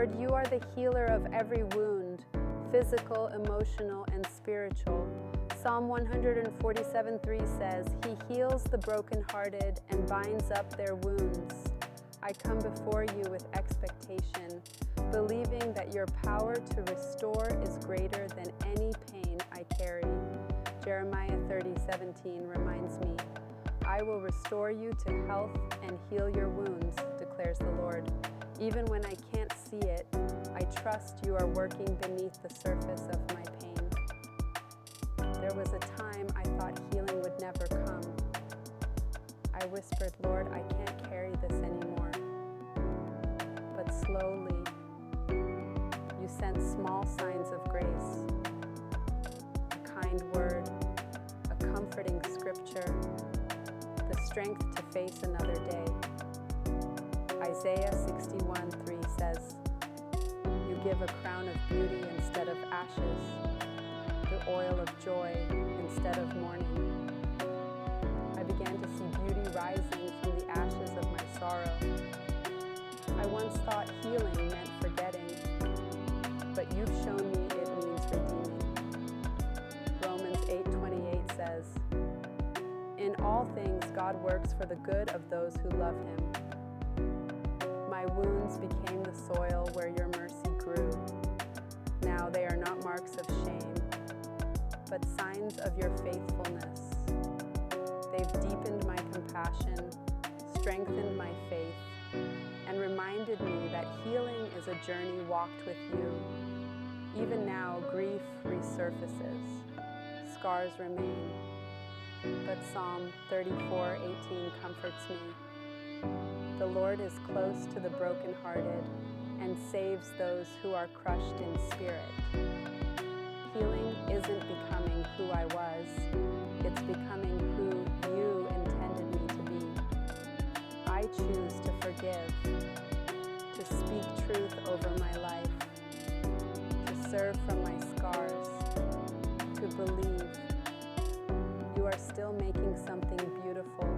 Lord, you are the healer of every wound, physical, emotional, and spiritual. Psalm 147:3 says, He heals the brokenhearted and binds up their wounds. I come before you with expectation, believing that your power to restore is greater than any pain I carry. Jeremiah 30:17 reminds me, I will restore you to health and heal your wounds, declares the Lord. Even when I can't see it, I trust you are working beneath the surface of my pain. There was a time I thought healing would never come. I whispered, Lord, I can't carry this anymore. But slowly, you sent small signs of grace, a kind word, a comforting scripture, the strength to face another day. Isaiah 61:3 says, You give a crown of beauty instead of ashes, the oil of joy instead of mourning. I began to see beauty rising from the ashes of my sorrow. I once thought healing meant forgetting, but you've shown me it means redeeming. Romans 8:28 says, In all things God works for the good of those who love Him. My wounds became the soil where your mercy grew. Now they are not marks of shame, but signs of your faithfulness. They've deepened my compassion, strengthened my faith, and reminded me that healing is a journey walked with you. Even now, grief resurfaces, scars remain, but Psalm 34:18 comforts me. The Lord is close to the brokenhearted and saves those who are crushed in spirit. Healing isn't becoming who I was, it's becoming who you intended me to be. I choose to forgive, to speak truth over my life, to serve from my scars, to believe you are still making something beautiful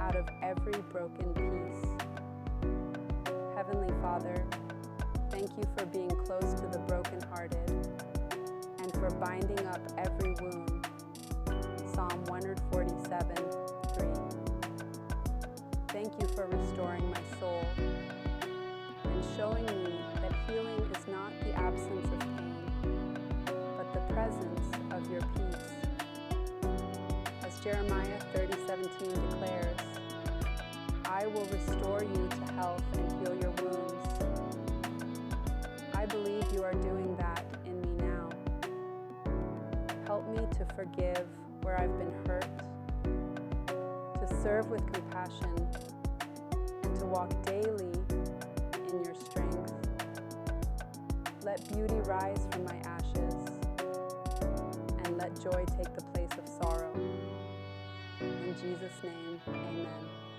out of every broken piece. Heavenly Father, thank you for being close to the brokenhearted and for binding up every wound. Psalm 147:3. Thank you for restoring my soul and showing me that healing is not the absence of pain, but the presence of your peace. As Jeremiah 30:17 declares, I will restore you to health and heal your wounds. I believe you are doing that in me now. Help me to forgive where I've been hurt, to serve with compassion, and to walk daily in your strength. Let beauty rise from my ashes, and let joy take the place of sorrow. In Jesus' name, amen.